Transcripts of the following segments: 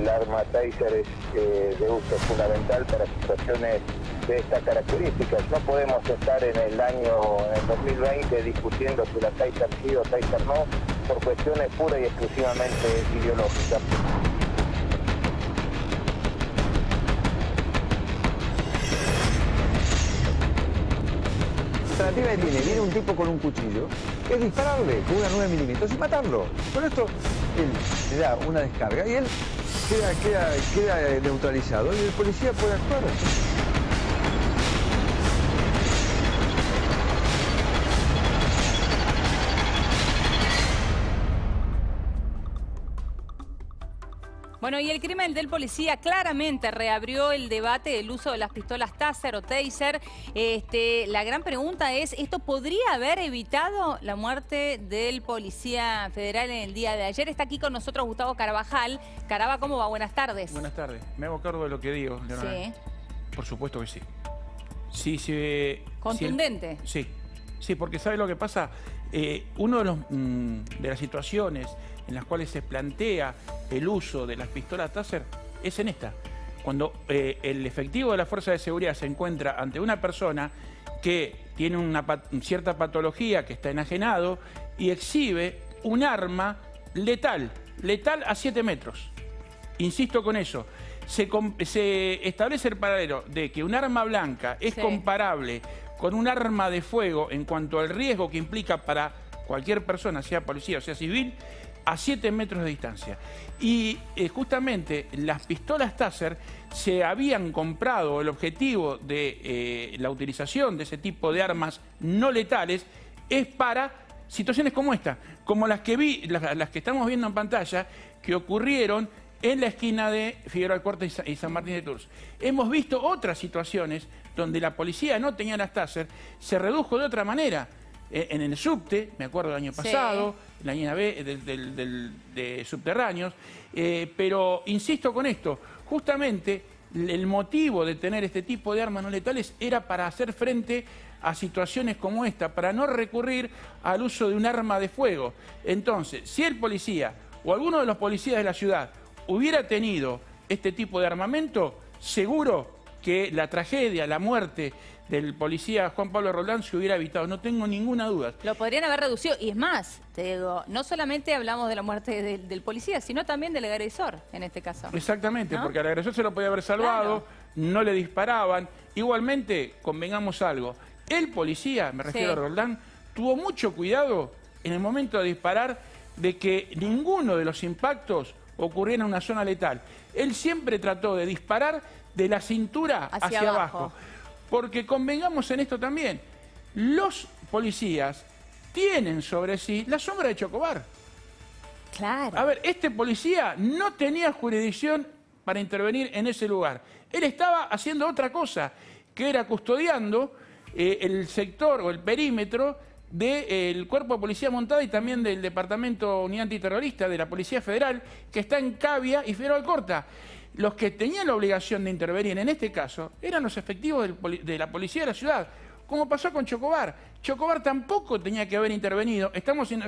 el arma Taser es de uso fundamental para situaciones de estas características. No podemos estar en el 2020 discutiendo si la Taser sí o Taser no, por cuestiones pura y exclusivamente ideológicas. La alternativa que viene un tipo con un cuchillo, es dispararle con una 9 milímetros y matarlo. Con esto él le da una descarga y él queda neutralizado y el policía puede actuar. Bueno, y el crimen del policía claramente reabrió el debate del uso de las pistolas Taser o Taser. La gran pregunta es, ¿esto podría haber evitado la muerte del policía federal en el día de ayer? Está aquí con nosotros Gustavo Carvajal. Caraba, ¿cómo va? Buenas tardes. Buenas tardes. Me hago cargo de lo que digo, Leonardo. Sí. Por supuesto que sí. Sí. ¿Contundente? Sí, porque ¿sabe lo que pasa? Uno de las situaciones en las cuales se plantea el uso de las pistolas Taser es en esta. Cuando el efectivo de la Fuerza de Seguridad se encuentra ante una persona que tiene una cierta patología, que está enajenado y exhibe un arma letal a 7 metros. Insisto con eso. Se establece el paralelo de que un arma blanca es comparable con un arma de fuego en cuanto al riesgo que implica para cualquier persona, sea policía o sea civil, a 7 metros de distancia. Y justamente las pistolas Taser se habían comprado, el objetivo de la utilización de ese tipo de armas no letales es para situaciones como esta, como las que las que estamos viendo en pantalla, que ocurrieron en la esquina de Figueroa Alcorta y San Martín de Tours. Hemos visto otras situaciones donde la policía no tenía las Taser, se redujo de otra manera. En el subte, me acuerdo del año pasado, en la línea B de subterráneos, pero insisto con esto, justamente el motivo de tener este tipo de armas no letales era para hacer frente a situaciones como esta, para no recurrir al uso de un arma de fuego. Entonces, si el policía o alguno de los policías de la ciudad hubiera tenido este tipo de armamento, seguro que la tragedia, la muerte del policía Juan Pablo Roldán se hubiera evitado, no tengo ninguna duda. Lo podrían haber reducido, y es más, te digo, no solamente hablamos de la muerte del policía, sino también del agresor, en este caso. Exactamente, ¿no? porque al agresor se lo podía haber salvado, no le disparaban. Igualmente, convengamos algo, el policía, me refiero a Roldán, tuvo mucho cuidado en el momento de disparar de que ninguno de los impactos ocurriera en una zona letal. Él siempre trató de disparar de la cintura hacia abajo. Porque convengamos en esto también, los policías tienen sobre sí la sombra de Chocobar. Claro. A ver, este policía no tenía jurisdicción para intervenir en ese lugar. Él estaba haciendo otra cosa, que era custodiando el sector o el perímetro del Cuerpo de Policía Montada y también del Departamento Unidad Antiterrorista de la Policía Federal, que está en Cavia y Figueroa Alcorta. Los que tenían la obligación de intervenir en este caso eran los efectivos de la policía de la ciudad, como pasó con Chocobar. Chocobar tampoco tenía que haber intervenido. Estamos en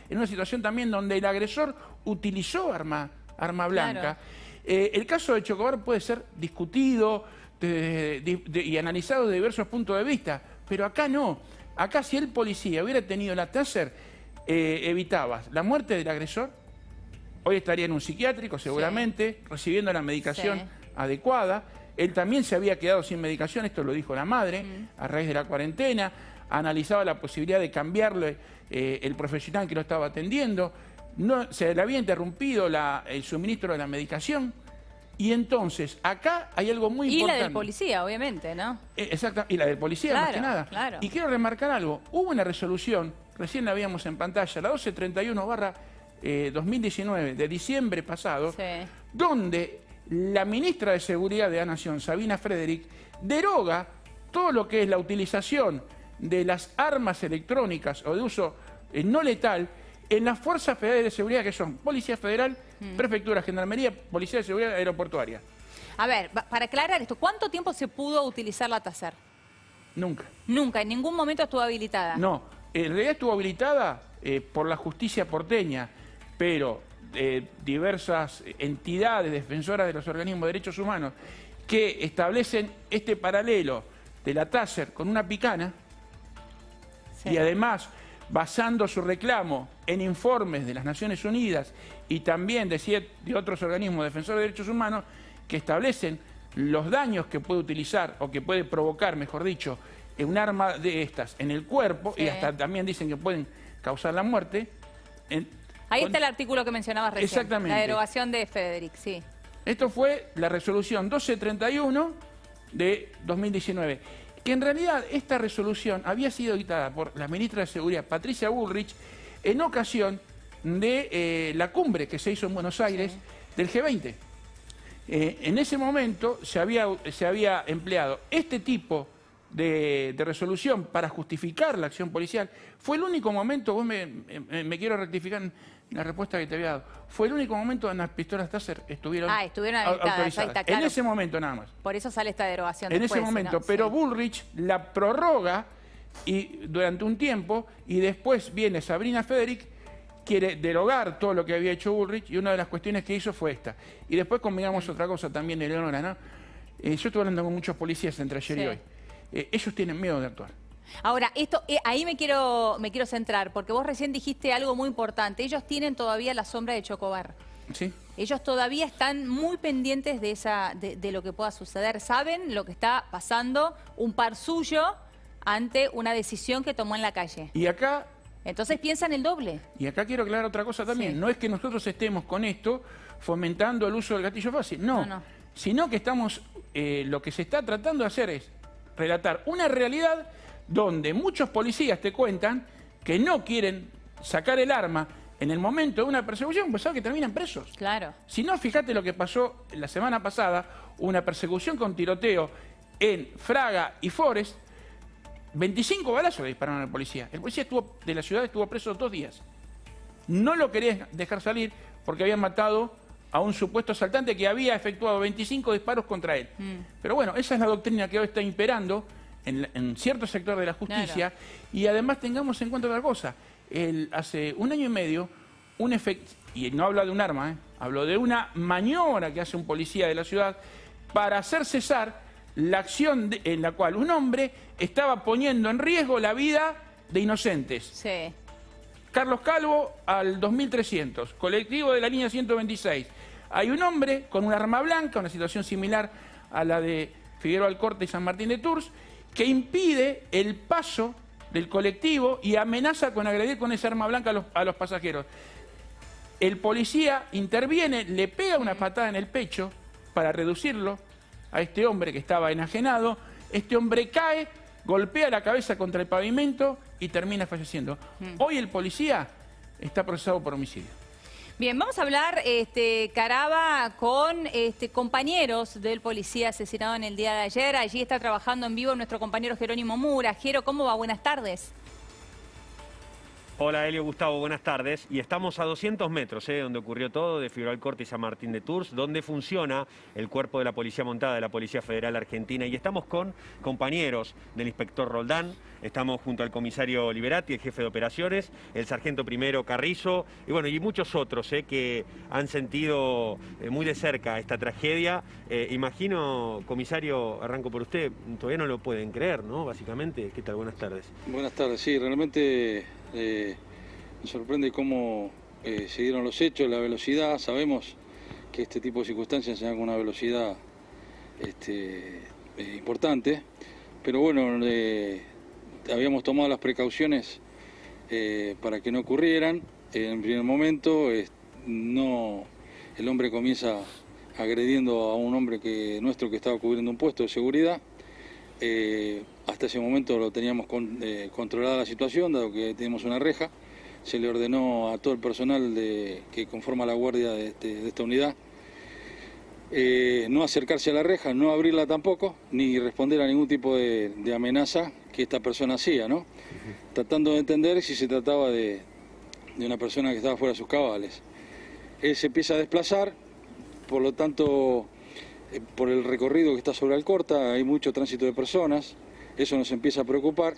una situación también donde el agresor utilizó arma blanca. Claro. El caso de Chocobar puede ser discutido y analizado de diversos puntos de vista, pero acá no. Acá si el policía hubiera tenido la Taser, evitabas la muerte del agresor. Hoy estaría en un psiquiátrico seguramente, recibiendo la medicación adecuada. Él también se había quedado sin medicación, esto lo dijo la madre, a raíz de la cuarentena. Analizaba la posibilidad de cambiarle el profesional que lo estaba atendiendo. No, se le había interrumpido el suministro de la medicación. Y entonces, acá hay algo muy importante. Y la del policía, obviamente, ¿no? Exacto, y la del policía más que nada. Claro. Y quiero remarcar algo. Hubo una resolución, recién la veíamos en pantalla, la 1231/2019, de diciembre pasado, donde la ministra de Seguridad de la Nación, Sabina Frederick, deroga todo lo que es la utilización de las armas electrónicas o de uso no letal en las fuerzas federales de seguridad, que son Policía Federal, Prefectura, Gendarmería, Policía de Seguridad Aeroportuaria. A ver, para aclarar esto, ¿cuánto tiempo se pudo utilizar la Taser? Nunca. Nunca, en ningún momento estuvo habilitada. No, en realidad estuvo habilitada por la justicia porteña, pero diversas entidades defensoras de los organismos de derechos humanos que establecen este paralelo de la Taser con una picana, y además basando su reclamo en informes de las Naciones Unidas y también de otros organismos defensores de derechos humanos que establecen los daños que puede utilizar o que puede provocar, mejor dicho, un arma de estas en el cuerpo, y hasta también dicen que pueden causar la muerte. Ahí está el artículo que mencionabas recién. Exactamente. La derogación de Federic, sí. Esto fue la resolución 1231 de 2019, que en realidad esta resolución había sido dictada por la ministra de Seguridad, Patricia Bullrich, en ocasión de la cumbre que se hizo en Buenos Aires del G20. En ese momento se había empleado este tipo de resolución para justificar la acción policial. Fue el único momento, vos me quiero rectificar en la respuesta que te había dado, fue el único momento donde las pistolas Taser estuvieron habilitadas, autorizadas. ahí está, claro. En ese momento nada más. Por eso sale esta derogación En después, ese momento, ¿no? pero Bullrich la prorroga durante un tiempo, y después viene Sabrina Federic, quiere derogar todo lo que había hecho Bullrich, y una de las cuestiones que hizo fue esta. Y después combinamos otra cosa también, Eleonora, ¿no? Yo estuve hablando con muchos policías entre ayer y hoy. Ellos tienen miedo de actuar. Ahora, ahí me quiero centrar, porque vos recién dijiste algo muy importante. Ellos tienen todavía la sombra de Chocobar. Sí. Ellos todavía están muy pendientes de lo que pueda suceder. Saben lo que está pasando un par suyo ante una decisión que tomó en la calle. Y acá... Entonces piensan el doble. Y acá quiero aclarar otra cosa también. Sí. No es que nosotros estemos con esto fomentando el uso del gatillo fácil. No. Sino que estamos... lo que se está tratando de hacer es relatar una realidad donde muchos policías te cuentan que no quieren sacar el arma en el momento de una persecución, pues saben que terminan presos. Claro. Si no, fíjate lo que pasó la semana pasada, una persecución con tiroteo en Fraga y Forest, 25 balazos le dispararon al policía. El policía de la ciudad estuvo preso 2 días. No lo quería dejar salir porque habían matado a un supuesto asaltante que había efectuado 25 disparos contra él. Pero bueno, esa es la doctrina que hoy está imperando en cierto sector de la justicia. Claro. Y además tengamos en cuenta otra cosa. Hace 1 año y medio, y no habla de un arma, hablo de una maniobra que hace un policía de la ciudad para hacer cesar la acción en la cual un hombre estaba poniendo en riesgo la vida de inocentes. Sí. Carlos Calvo al 2300, colectivo de la línea 126. Hay un hombre con un arma blanca, una situación similar a la de Figueroa Alcorta y San Martín de Tours, que impide el paso del colectivo y amenaza con agredir con esa arma blanca a los pasajeros. El policía interviene, le pega una patada en el pecho para reducirlo a este hombre que estaba enajenado. Este hombre cae, golpea la cabeza contra el pavimento y termina falleciendo. Hoy el policía está procesado por homicidio. Bien, vamos a hablar, Caraba, con compañeros del policía asesinado en el día de ayer. Allí está trabajando en vivo nuestro compañero Jerónimo Mura. Jero, ¿cómo va? Buenas tardes. Hola, Elio, Gustavo, buenas tardes. Y estamos a 200 metros, donde ocurrió todo, de Figueroa Alcorta y San Martín de Tours, donde funciona el cuerpo de la Policía Montada de la Policía Federal Argentina. Y estamos con compañeros del inspector Roldán, estamos junto al comisario Liberati, el jefe de operaciones, el sargento primero Carrizo, y bueno, y muchos otros que han sentido muy de cerca esta tragedia. Imagino, comisario, arranco por usted, todavía no lo pueden creer, ¿no? Básicamente, ¿qué tal? Buenas tardes. Buenas tardes, sí, realmente... me sorprende cómo se dieron los hechos, la velocidad. Sabemos que este tipo de circunstancias se dan con una velocidad importante, pero bueno, habíamos tomado las precauciones para que no ocurrieran. En primer momento el hombre comienza agrediendo a un hombre nuestro que estaba cubriendo un puesto de seguridad. Hasta ese momento lo teníamos controlada la situación, dado que tenemos una reja. Se le ordenó a todo el personal que conforma la guardia de esta unidad no acercarse a la reja, no abrirla tampoco, ni responder a ningún tipo de amenaza que esta persona hacía, ¿no? Tratando de entender si se trataba de una persona que estaba fuera de sus cabales. Él se empieza a desplazar, por lo tanto, por el recorrido que está sobre Alcorta hay mucho tránsito de personas. Eso nos empieza a preocupar,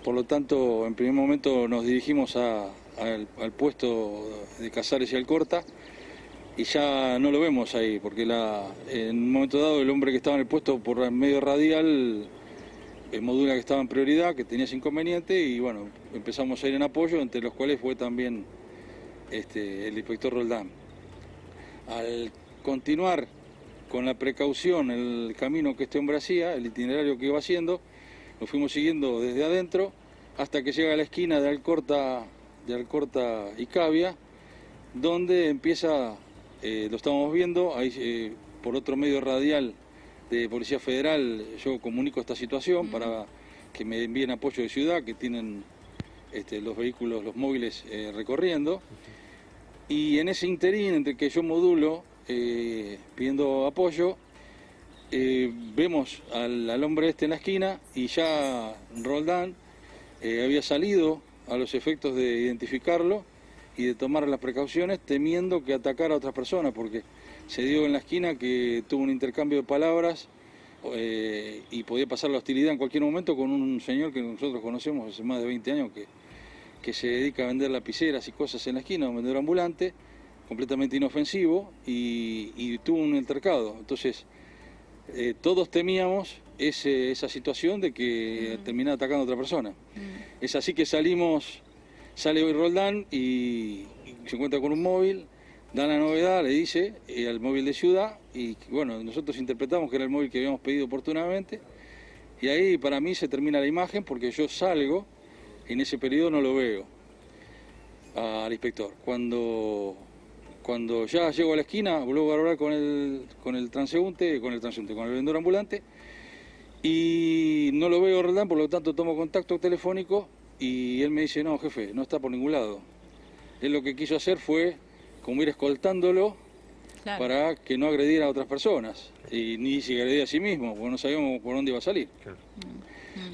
por lo tanto, en primer momento nos dirigimos a al puesto de Casares y Alcorta, y ya no lo vemos ahí, porque en un momento dado el hombre que estaba en el puesto por medio radial modula que estaba en prioridad, que tenía ese inconveniente, y bueno, empezamos a ir en apoyo, entre los cuales fue también el inspector Roldán. Al continuar con la precaución el camino que este hombre hacía, el itinerario que iba haciendo, lo fuimos siguiendo desde adentro hasta que llega a la esquina de Alcorta y Cavia, donde empieza, lo estamos viendo, ahí por otro medio radial de Policía Federal yo comunico esta situación para que me envíen apoyo de ciudad, que tienen los vehículos, los móviles recorriendo, y en ese interín entre que yo modulo pidiendo apoyo, vemos al hombre en la esquina, y ya Roldán había salido a los efectos de identificarlo y de tomar las precauciones, temiendo que atacara a otras personas, porque se dio en la esquina que tuvo un intercambio de palabras y podía pasar la hostilidad en cualquier momento con un señor que nosotros conocemos hace más de 20 años que se dedica a vender lapiceras y cosas en la esquina, un vendedor ambulante, completamente inofensivo, y tuvo un altercado. Entonces, todos temíamos esa situación de que terminara atacando a otra persona. Es así que sale hoy Roldán y se encuentra con un móvil, da la novedad, le dice al móvil de ciudad, y bueno, nosotros interpretamos que era el móvil que habíamos pedido oportunamente, y ahí para mí se termina la imagen, porque yo salgo y en ese periodo no lo veo al inspector. Cuando ya llego a la esquina, vuelvo a hablar con el vendedor ambulante, y no lo veo Roldán, por lo tanto tomo contacto telefónico, y él me dice: no, jefe, no está por ningún lado. Él lo que quiso hacer fue como ir escoltándolo, claro, para que no agrediera a otras personas, y ni se agredía a sí mismo, porque no sabíamos por dónde iba a salir, claro,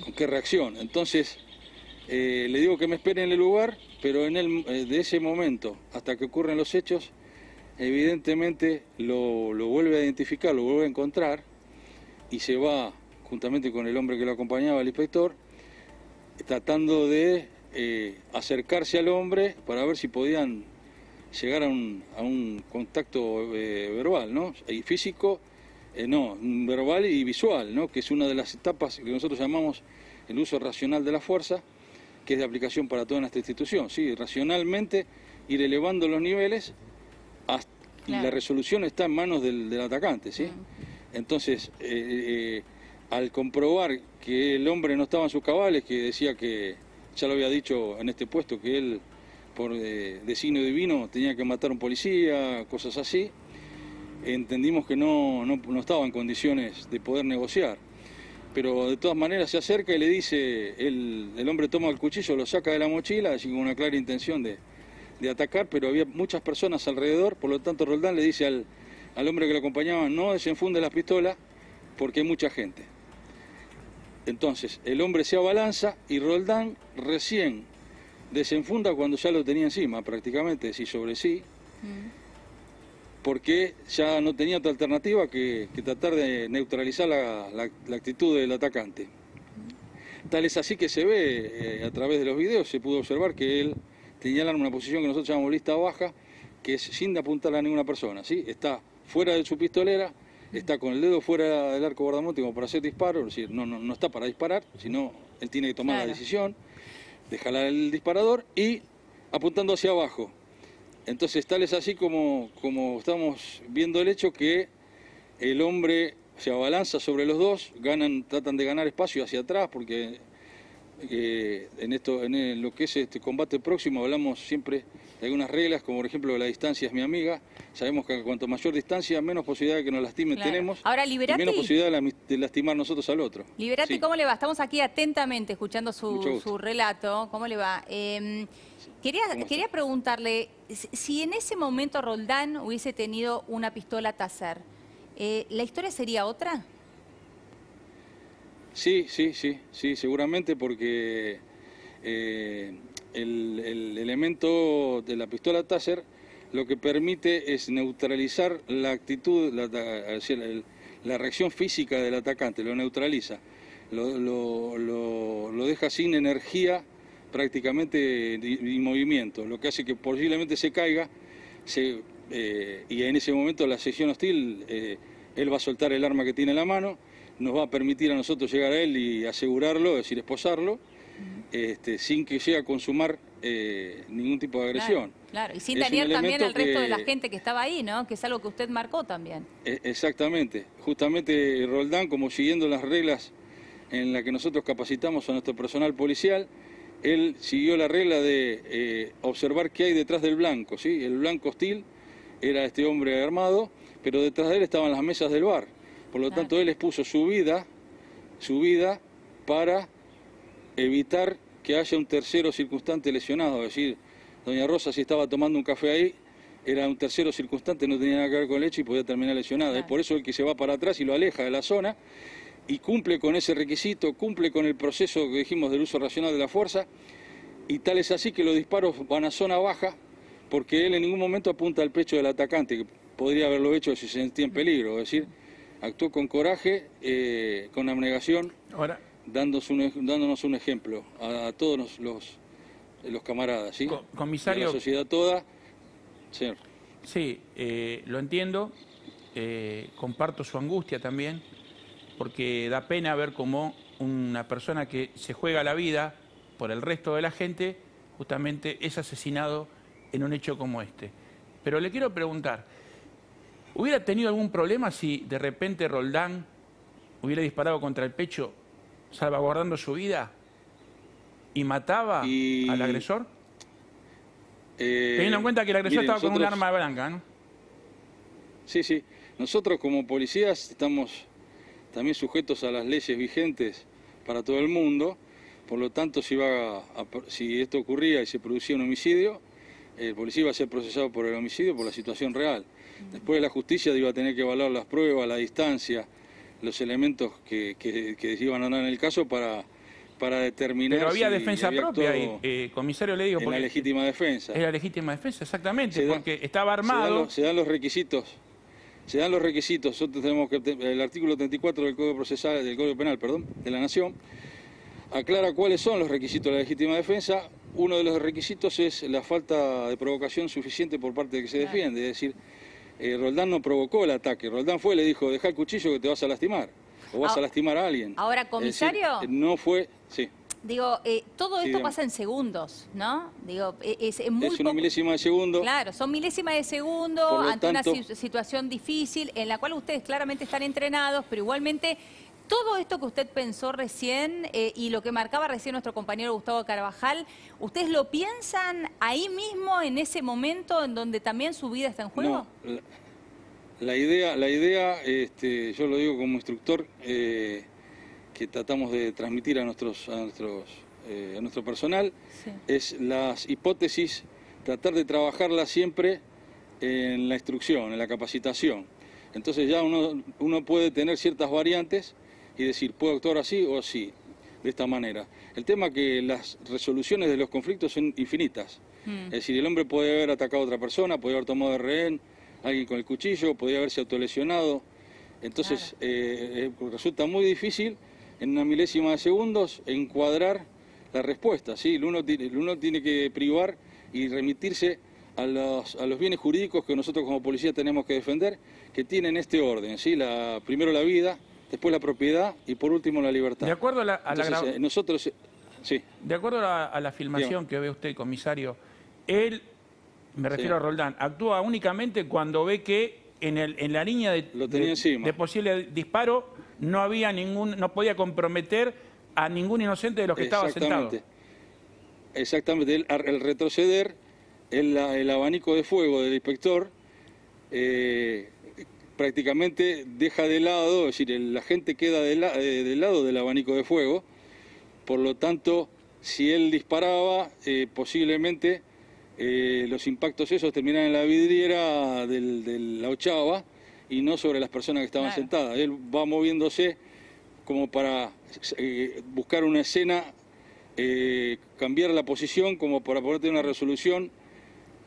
con qué reacción. Entonces le digo que me espere en el lugar, pero de ese momento hasta que ocurren los hechos, evidentemente lo vuelve a identificar, lo vuelve a encontrar, y se va juntamente con el hombre que lo acompañaba, el inspector, tratando de acercarse al hombre para ver si podían llegar a un contacto verbal, ¿no? Y físico, verbal y visual, ¿no? Que es una de las etapas que nosotros llamamos el uso racional de la fuerza, que es de aplicación para toda nuestra institución, ¿sí? Racionalmente ir elevando los niveles y la resolución está en manos del atacante, ¿sí? Entonces, al comprobar que el hombre no estaba en sus cabales, que decía que, ya lo había dicho en este puesto, que él por designio divino tenía que matar a un policía, cosas así, entendimos que no estaba en condiciones de poder negociar. Pero de todas maneras se acerca y le dice, el hombre toma el cuchillo, lo saca de la mochila, así con una clara intención de atacar, pero había muchas personas alrededor, por lo tanto Roldán le dice al hombre que lo acompañaba: no desenfunde la pistola porque hay mucha gente. Entonces el hombre se abalanza y Roldán recién desenfunda cuando ya lo tenía encima, prácticamente, sí sobre sí, porque ya no tenía otra alternativa que tratar de neutralizar la actitud del atacante. Tal es así que se ve, a través de los videos, se pudo observar que él tenía en una posición que nosotros llamamos lista baja, que es sin apuntar a ninguna persona, ¿sí? Está fuera de su pistolera, está con el dedo fuera del arco guardamonte como para hacer disparo, es decir, no está para disparar, sino él tiene que tomar la decisión de jalar el disparador y apuntando hacia abajo. Entonces tal es así como estamos viendo el hecho, que el hombre se abalanza sobre los dos, tratan de ganar espacio hacia atrás, porque en lo que es este combate próximo hablamos siempre de algunas reglas, como por ejemplo la distancia es mi amiga. Sabemos que cuanto mayor distancia, menos posibilidad de que nos lastimen tenemos. Ahora, Liberati, y menos posibilidad de lastimar nosotros al otro. Liberati, sí. ¿Cómo le va? Estamos aquí atentamente escuchando su relato. ¿Cómo le va? Quería preguntarle, si en ese momento Roldán hubiese tenido una pistola Taser, ¿la historia sería otra? Sí, seguramente, porque el elemento de la pistola Taser lo que permite es neutralizar la actitud, la reacción física del atacante, lo neutraliza, lo deja sin energía prácticamente inmovimiento, lo que hace que posiblemente se caiga, y en ese momento la sección hostil, él va a soltar el arma que tiene en la mano, nos va a permitir a nosotros llegar a él y asegurarlo, es decir, esposarlo, sin que llegue a consumar ningún tipo de agresión. Claro, y sin dañar también al resto de la gente que estaba ahí, ¿no? Que es algo que usted marcó también. Exactamente. Justamente Roldán, como siguiendo las reglas en las que nosotros capacitamos a nuestro personal policial, él siguió la regla de observar qué hay detrás del blanco, ¿sí? El blanco hostil era este hombre armado, pero detrás de él estaban las mesas del bar. Por lo tanto, él expuso su vida para evitar que haya un tercero circunstante lesionado. Es decir, doña Rosa, si estaba tomando un café ahí, era un tercero circunstante, no tenía nada que ver con el hecho y podía terminar lesionada. Es por eso el que se va para atrás y lo aleja de la zona y cumple con ese requisito, cumple con el proceso que dijimos del uso racional de la fuerza, y tal es así que los disparos van a zona baja porque él en ningún momento apunta al pecho del atacante, que podría haberlo hecho si se sentía en peligro. Es decir, actuó con coraje, con abnegación, dándonos un ejemplo a todos los camaradas, ¿sí? Comisario, y a la sociedad toda. Señor. Sí, lo entiendo, comparto su angustia también, porque da pena ver cómo una persona que se juega la vida por el resto de la gente justamente es asesinado en un hecho como este. Pero le quiero preguntar, ¿hubiera tenido algún problema si de repente Roldán hubiera disparado contra el pecho salvaguardando su vida y mataba al agresor? Teniendo en cuenta que el agresor estaba con un arma blanca, ¿no? Sí, sí. Nosotros como policías estamos también sujetos a las leyes vigentes para todo el mundo. Por lo tanto, si esto ocurría y se producía un homicidio, el policía iba a ser procesado por el homicidio por la situación real. Después la justicia iba a tener que evaluar las pruebas, la distancia, los elementos que se iban a dar en el caso para determinar. Pero había si defensa había propia ahí, comisario, le digo. En la legítima defensa. Es la legítima defensa, exactamente, porque estaba armado. Se dan los requisitos. Nosotros tenemos que el artículo 34 del Código Procesal, del Código Penal, de la Nación, aclara cuáles son los requisitos de la legítima defensa. Uno de los requisitos es la falta de provocación suficiente por parte del que se defiende. Es decir, Roldán no provocó el ataque. Roldán fue y le dijo, deja el cuchillo que te vas a lastimar. O vas a lastimar a alguien. Ahora, comisario. Es decir, no fue. Sí. Digo, todo esto pasa en segundos, ¿no? Digo, es una milésima de segundo. Claro, son milésimas de segundo ante una situación difícil en la cual ustedes claramente están entrenados, pero igualmente todo esto que usted pensó recién y lo que marcaba recién nuestro compañero Gustavo Carvajal, ¿ustedes lo piensan ahí mismo, en ese momento en donde también su vida está en juego? No, la idea, yo lo digo como instructor, que tratamos de transmitir a nuestro personal, es las hipótesis, tratar de trabajarlas siempre en la instrucción, en la capacitación. Entonces ya uno puede tener ciertas variantes y decir, puedo actuar así o así, de esta manera. El tema es que las resoluciones de los conflictos son infinitas. Es decir, el hombre puede haber atacado a otra persona, puede haber tomado de rehén a alguien con el cuchillo, podría haberse autolesionado. Entonces resulta muy difícil en una milésima de segundos encuadrar la respuesta, ¿sí? Uno tiene que privar y remitirse a los bienes jurídicos que nosotros como policía tenemos que defender, que tienen este orden, ¿sí? Primero la vida, después la propiedad y por último la libertad. De acuerdo a la filmación que ve usted, comisario, él, me refiero a Roldán, actúa únicamente cuando ve que en la línea de posible disparo no podía comprometer a ningún inocente de los que estaba sentado. Exactamente. El retroceder, el abanico de fuego del inspector prácticamente deja de lado, es decir, la gente queda del lado del abanico de fuego. Por lo tanto, si él disparaba, posiblemente los impactos esos terminan en la vidriera de la ochava y no sobre las personas que estaban sentadas. Él va moviéndose como para buscar una escena, cambiar la posición como para poder tener una resolución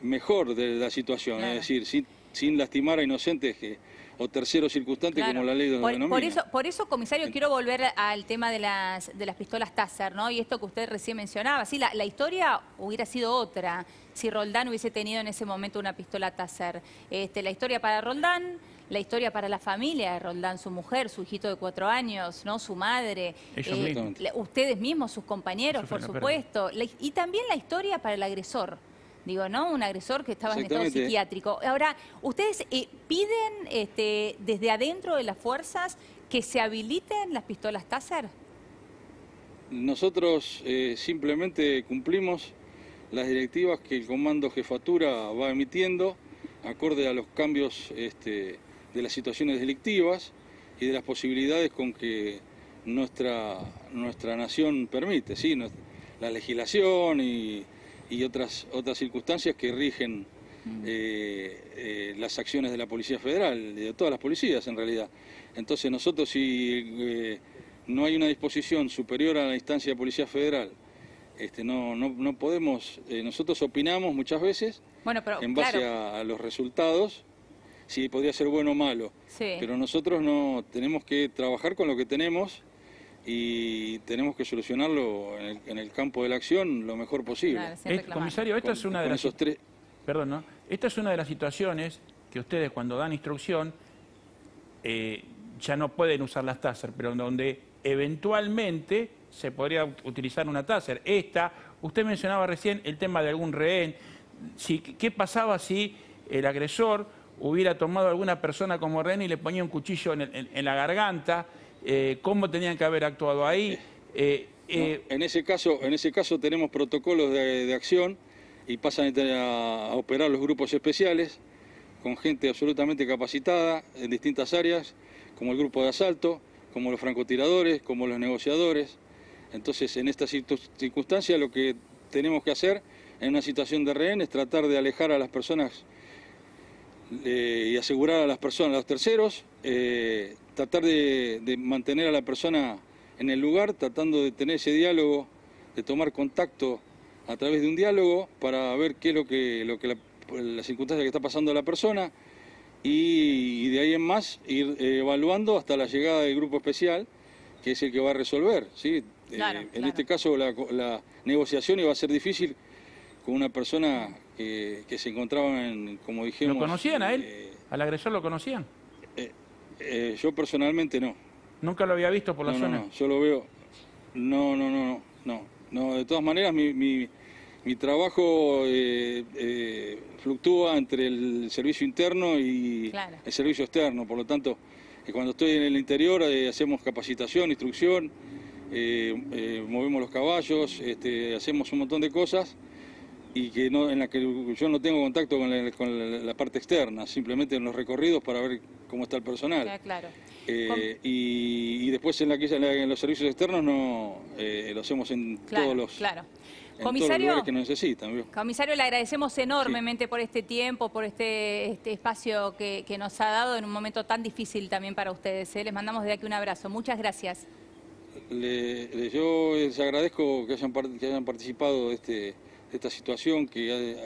mejor de la situación, es decir, sin lastimar a inocentes que o tercero circunstante, Claro. como la ley lo denomina. Por eso, comisario, quiero volver al tema de las pistolas Taser, ¿no? Y esto que usted recién mencionaba. Sí, la historia hubiera sido otra si Roldán hubiese tenido en ese momento una pistola Taser. La historia para Roldán, la historia para la familia de Roldán, su mujer, su hijito de 4 años, ¿no? Su madre, Ellos mismos. ustedes mismos, sus compañeros, por Sufren la supuesto. Y también la historia para el agresor. Digo, ¿no? Un agresor que estaba en estado Exactamente. psiquiátrico. Ahora, ¿ustedes piden desde adentro de las fuerzas que se habiliten las pistolas Taser? Nosotros simplemente cumplimos las directivas que el Comando Jefatura va emitiendo acorde a los cambios de las situaciones delictivas y de las posibilidades con que nuestra nación permite, ¿sí? La legislación y otras circunstancias que rigen las acciones de la Policía Federal, y de todas las policías en realidad. Entonces nosotros, si no hay una disposición superior a la instancia de Policía Federal, no podemos, nosotros opinamos muchas veces en base a los resultados, si podría ser bueno o malo, Sí. pero nosotros no tenemos que trabajar con lo que tenemos y tenemos que solucionarlo en el campo de la acción lo mejor posible. Claro, sin reclamar. Comisario, esta es una de Con las... esos tres... Perdón, ¿no? Esta es una de las situaciones que ustedes cuando dan instrucción ya no pueden usar las Taser, pero donde eventualmente se podría utilizar una Taser. Usted mencionaba recién el tema de algún rehén. ¿Qué pasaba si el agresor hubiera tomado a alguna persona como rehén y le ponía un cuchillo en la garganta? ¿Cómo tenían que haber actuado ahí? En ese caso tenemos protocolos de acción y pasan a operar los grupos especiales con gente absolutamente capacitada en distintas áreas, como el grupo de asalto, como los francotiradores, como los negociadores. Entonces, en estas circunstancias lo que tenemos que hacer en una situación de rehén es tratar de alejar a las personas y asegurar a las personas, a los terceros, tratar de mantener a la persona en el lugar, tratando de tener ese diálogo, de tomar contacto a través de un diálogo para ver qué es la circunstancia que está pasando a la persona y de ahí en más ir evaluando hasta la llegada del grupo especial, que es el que va a resolver, ¿sí? Claro, En claro. este caso la negociación iba a ser difícil con una persona que se encontraba como dijimos... ¿Lo conocían a él? ¿Al agresor lo conocían? Yo personalmente no. ¿Nunca lo había visto por la zona? No, yo lo veo... No, de todas maneras mi trabajo fluctúa entre el servicio interno y Claro. el servicio externo, por lo tanto, cuando estoy en el interior hacemos capacitación, instrucción, movemos los caballos, hacemos un montón de cosas y en la que yo no tengo contacto con la parte externa, simplemente en los recorridos para ver cómo está el personal. Queda claro. Y después en los servicios externos lo hacemos en Claro, todos los... claro. En todos los lugares que necesitan. ¿Vio? Comisario, le agradecemos enormemente por este tiempo, por este espacio que nos ha dado en un momento tan difícil también para ustedes. Les mandamos desde aquí un abrazo. Muchas gracias. Yo les agradezco que hayan participado de esta situación, que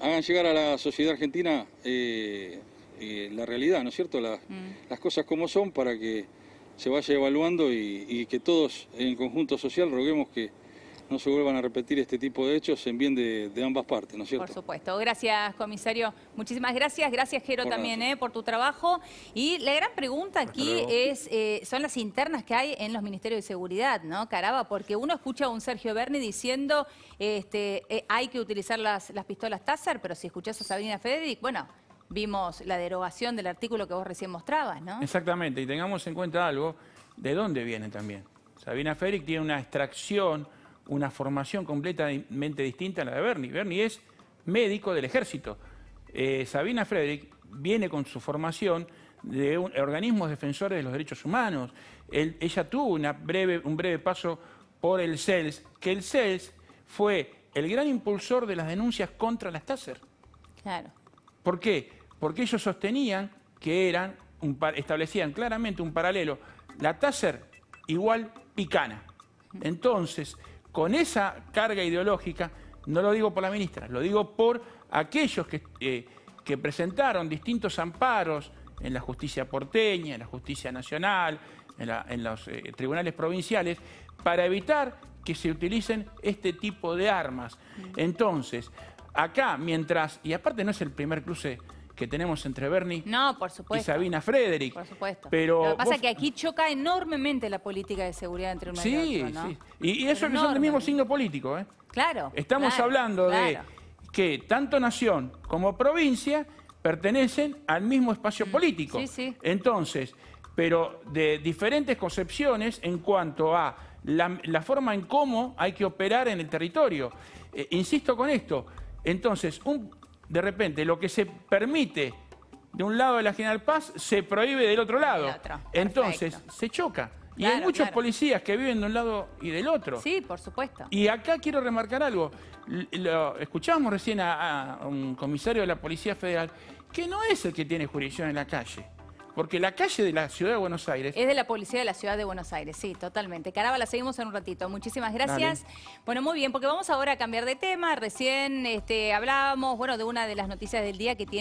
hagan llegar a la sociedad argentina la realidad, ¿no es cierto? Las cosas como son, para que se vaya evaluando y que todos en conjunto social roguemos que no se vuelvan a repetir este tipo de hechos en bien de ambas partes, ¿no es cierto? Por supuesto. Gracias, comisario. Muchísimas gracias. Gracias, Jero, también por tu trabajo. Y la gran pregunta aquí son las internas que hay en los ministerios de seguridad, ¿no, Caraba? Porque uno escucha a un Sergio Berni diciendo hay que utilizar las pistolas Taser, pero si escuchás a Sabrina Federic, bueno, vimos la derogación del artículo que vos recién mostrabas, ¿no? Exactamente, y tengamos en cuenta algo, ¿de dónde viene también? Sabrina Federic tiene una extracción, una formación completamente distinta a la de Berni. Berni es médico del ejército. Sabrina Federic viene con su formación de organismos defensores de los derechos humanos. Ella tuvo un breve paso por el CELS, que el CELS fue el gran impulsor de las denuncias contra las Taser. Claro. ¿Por qué? Porque ellos sostenían que establecían claramente un paralelo. La Taser igual picana. Entonces, con esa carga ideológica, no lo digo por la ministra, lo digo por aquellos que presentaron distintos amparos en la justicia porteña, en la justicia nacional, en los tribunales provinciales, para evitar que se utilicen este tipo de armas. Entonces, acá, mientras, y aparte no es el primer cruce que tenemos entre Bernie por supuesto. y Sabina Frederick. Por supuesto. Pero lo que pasa es que aquí choca enormemente la política de seguridad entre uno y otro, ¿no? Sí. Y eso que son del mismo signo político, ¿eh? Claro. Estamos hablando de que tanto nación como provincia pertenecen al mismo espacio político. Sí. Entonces, pero de diferentes concepciones en cuanto a la forma en cómo hay que operar en el territorio. Insisto con esto. Entonces, de repente, lo que se permite de un lado de la General Paz se prohíbe del otro lado. Entonces, se choca. Y hay muchos policías que viven de un lado y del otro. Sí, por supuesto. Y acá quiero remarcar algo. Escuchábamos recién a un comisario de la Policía Federal que no es el que tiene jurisdicción en la calle. Porque la calle de la Ciudad de Buenos Aires... Es de la Policía de la Ciudad de Buenos Aires, sí, totalmente. Caraba, la seguimos en un ratito. Muchísimas gracias. Dale. Bueno, muy bien, porque vamos ahora a cambiar de tema. Recién hablábamos, de una de las noticias del día que tiene...